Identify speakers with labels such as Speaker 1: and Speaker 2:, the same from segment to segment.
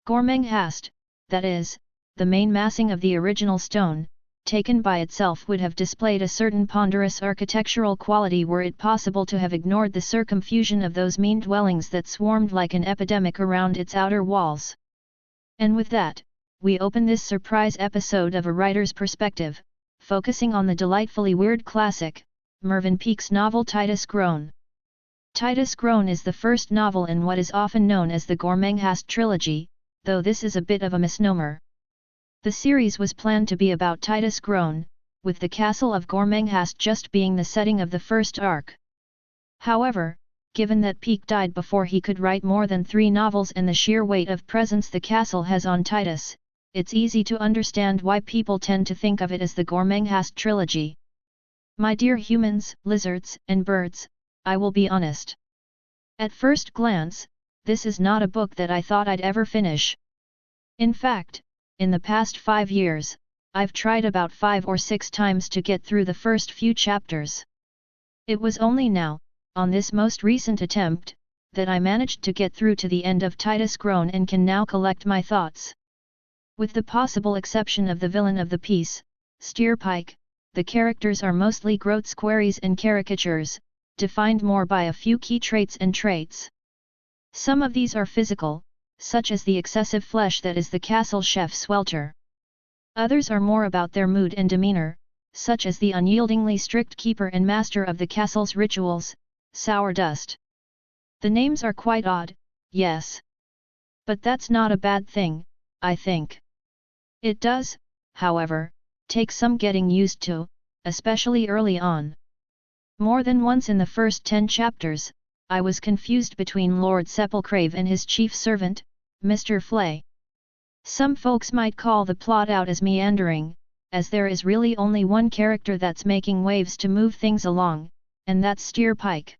Speaker 1: Gormenghast, that is, the main massing of the original stone, taken by itself would have displayed a certain ponderous architectural quality were it possible to have ignored the circumfusion of those mean dwellings that swarmed like an epidemic around its outer walls. And with that, we open this surprise episode of A Writer's Perspective, focusing on the delightfully weird classic, Mervyn Peake's novel Titus Groan. Titus Groan is the first novel in what is often known as the Gormenghast trilogy, though this is a bit of a misnomer. The series was planned to be about Titus Groan, with the castle of Gormenghast just being the setting of the first arc. However, given that Peake died before he could write more than 3 novels and the sheer weight of presence the castle has on Titus, it's easy to understand why people tend to think of it as the Gormenghast trilogy. My dear humans, lizards, and birds, I will be honest. At first glance, this is not a book that I thought I'd ever finish. In fact, in the past 5 years, I've tried about 5 or 6 times to get through the first few chapters. It was only now, on this most recent attempt, that I managed to get through to the end of Titus Groan and can now collect my thoughts. With the possible exception of the villain of the piece, Steerpike, the characters are mostly groats, queries and caricatures, defined more by a few key traits and traits. Some of these are physical, such as the excessive flesh that is the castle chef Swelter. Others are more about their mood and demeanor, such as the unyieldingly strict keeper and master of the castle's rituals, Sourdust. The names are quite odd, yes. But that's not a bad thing, I think. It does, however, take some getting used to, especially early on. More than once in the first 10 chapters, I was confused between Lord Sepulchrave and his chief servant, Mr. Flay. Some folks might call the plot out as meandering, as there is really only one character that's making waves to move things along, and that's Steerpike.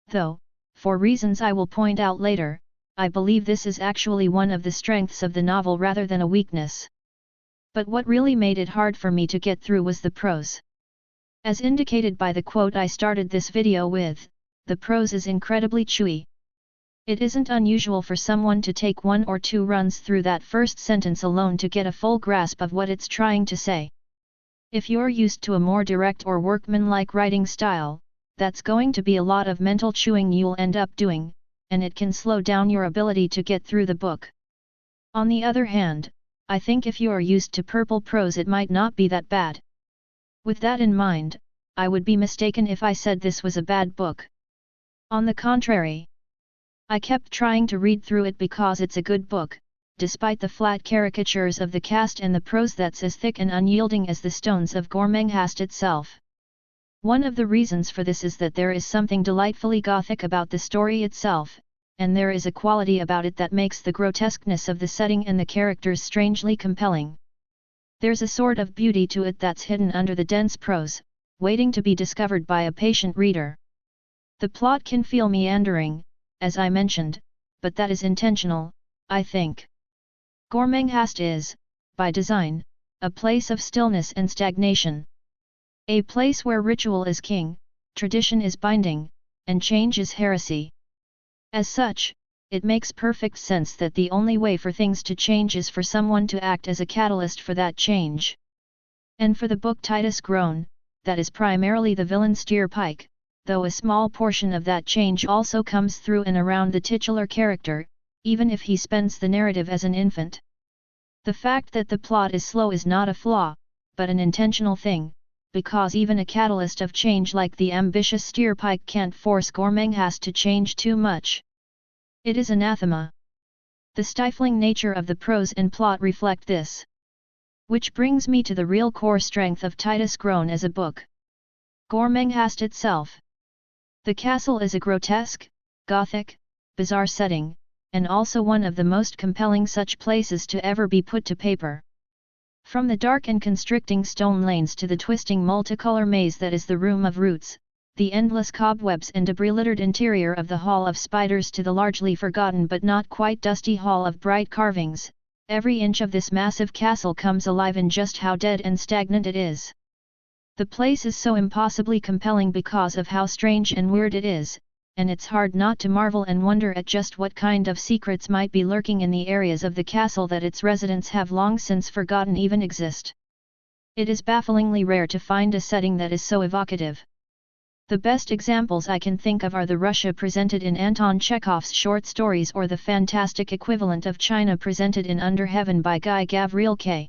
Speaker 1: Though, for reasons I will point out later, I believe this is actually one of the strengths of the novel rather than a weakness. But what really made it hard for me to get through was the prose. As indicated by the quote I started this video with, the prose is incredibly chewy. It isn't unusual for someone to take 1 or 2 runs through that first sentence alone to get a full grasp of what it's trying to say. If you're used to a more direct or workmanlike writing style, that's going to be a lot of mental chewing you'll end up doing, and it can slow down your ability to get through the book. On the other hand, I think if you're used to purple prose it might not be that bad. With that in mind, I would be mistaken if I said this was a bad book. On the contrary, I kept trying to read through it because it's a good book, despite the flat caricatures of the cast and the prose that's as thick and unyielding as the stones of Gormenghast itself. One of the reasons for this is that there is something delightfully gothic about the story itself, and there is a quality about it that makes the grotesqueness of the setting and the characters strangely compelling. There's a sort of beauty to it that's hidden under the dense prose, waiting to be discovered by a patient reader. The plot can feel meandering, as I mentioned, but that is intentional, I think. Gormenghast is, by design, a place of stillness and stagnation. A place where ritual is king, tradition is binding, and change is heresy. As such, it makes perfect sense that the only way for things to change is for someone to act as a catalyst for that change. And for the book Titus Groan, that is primarily the villain Steerpike, though a small portion of that change also comes through and around the titular character, even if he spends the narrative as an infant. The fact that the plot is slow is not a flaw, but an intentional thing, because even a catalyst of change like the ambitious Steerpike can't force Gormenghast to change too much. It is anathema. The stifling nature of the prose and plot reflect this. Which brings me to the real core strength of Titus Groan as a book. Gormenghast itself. The castle is a grotesque, gothic, bizarre setting, and also one of the most compelling such places to ever be put to paper. From the dark and constricting stone lanes to the twisting multicolor maze that is the Room of Roots, the endless cobwebs and debris-littered interior of the Hall of Spiders to the largely forgotten but not quite dusty Hall of Bright Carvings, every inch of this massive castle comes alive in just how dead and stagnant it is. The place is so impossibly compelling because of how strange and weird it is, and it's hard not to marvel and wonder at just what kind of secrets might be lurking in the areas of the castle that its residents have long since forgotten even exist. It is bafflingly rare to find a setting that is so evocative. The best examples I can think of are the Russia presented in Anton Chekhov's short stories or the fantastic equivalent of China presented in Under Heaven by Guy Gavriel K.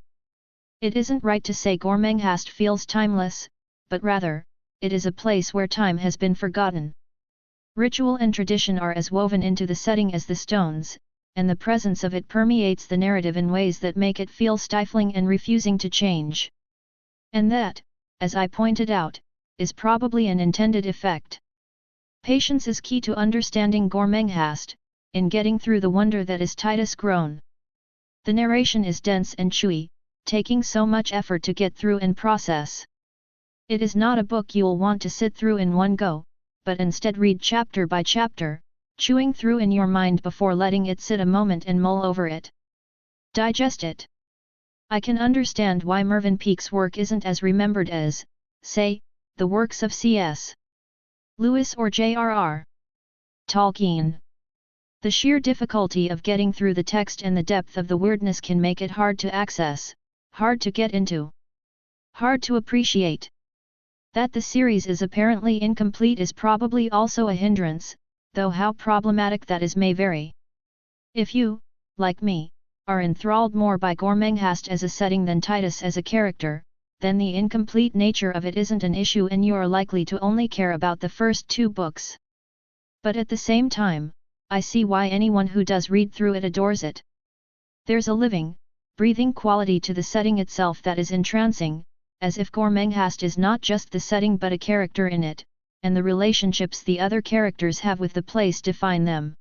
Speaker 1: It isn't right to say Gormenghast feels timeless, but rather, it is a place where time has been forgotten. Ritual and tradition are as woven into the setting as the stones, and the presence of it permeates the narrative in ways that make it feel stifling and refusing to change. And that, as I pointed out, is probably an intended effect. Patience is key to understanding Gormenghast, in getting through the wonder that is Titus Groan. The narration is dense and chewy, taking so much effort to get through and process. It is not a book you'll want to sit through in one go, but instead read chapter by chapter, chewing through in your mind before letting it sit a moment and mull over it. Digest it. I can understand why Mervyn Peake's work isn't as remembered as, say, the works of C.S. Lewis or J.R.R. Tolkien. The sheer difficulty of getting through the text and the depth of the weirdness can make it hard to access, hard to get into, hard to appreciate. That the series is apparently incomplete is probably also a hindrance, though how problematic that is may vary. If you, like me, are enthralled more by Gormenghast as a setting than Titus as a character, then the incomplete nature of it isn't an issue and you are likely to only care about the first 2 books. But at the same time, I see why anyone who does read through it adores it. There's a living, breathing quality to the setting itself that is entrancing, as if Gormenghast is not just the setting but a character in it, and the relationships the other characters have with the place define them.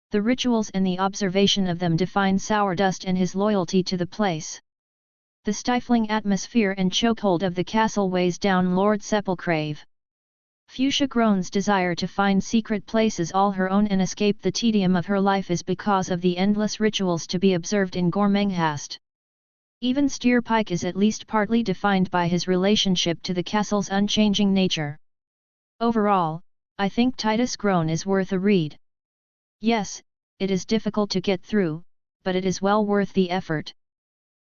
Speaker 1: The rituals and the observation of them define Sourdust and his loyalty to the place. The stifling atmosphere and chokehold of the castle weighs down Lord Sepulchrave. Fuchsia Groan's desire to find secret places all her own and escape the tedium of her life is because of the endless rituals to be observed in Gormenghast. Even Steerpike is at least partly defined by his relationship to the castle's unchanging nature. Overall, I think Titus Groan is worth a read. Yes, it is difficult to get through, but it is well worth the effort.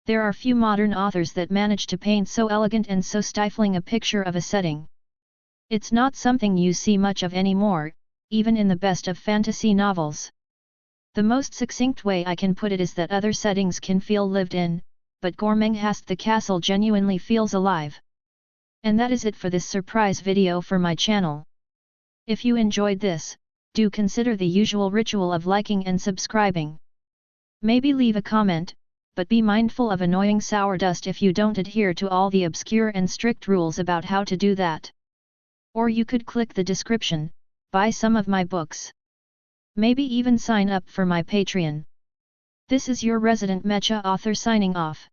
Speaker 1: There are few modern authors that manage to paint so elegant and so stifling a picture of a setting. It's not something you see much of anymore, even in the best of fantasy novels. The most succinct way I can put it is that other settings can feel lived in, but Gormenghast the castle genuinely feels alive. And that is it for this surprise video for my channel. If you enjoyed this, do consider the usual ritual of liking and subscribing. Maybe leave a comment, but be mindful of annoying Sourdust if you don't adhere to all the obscure and strict rules about how to do that. Or you could click the description, buy some of my books. Maybe even sign up for my Patreon. This is your resident Mecha-Author signing off.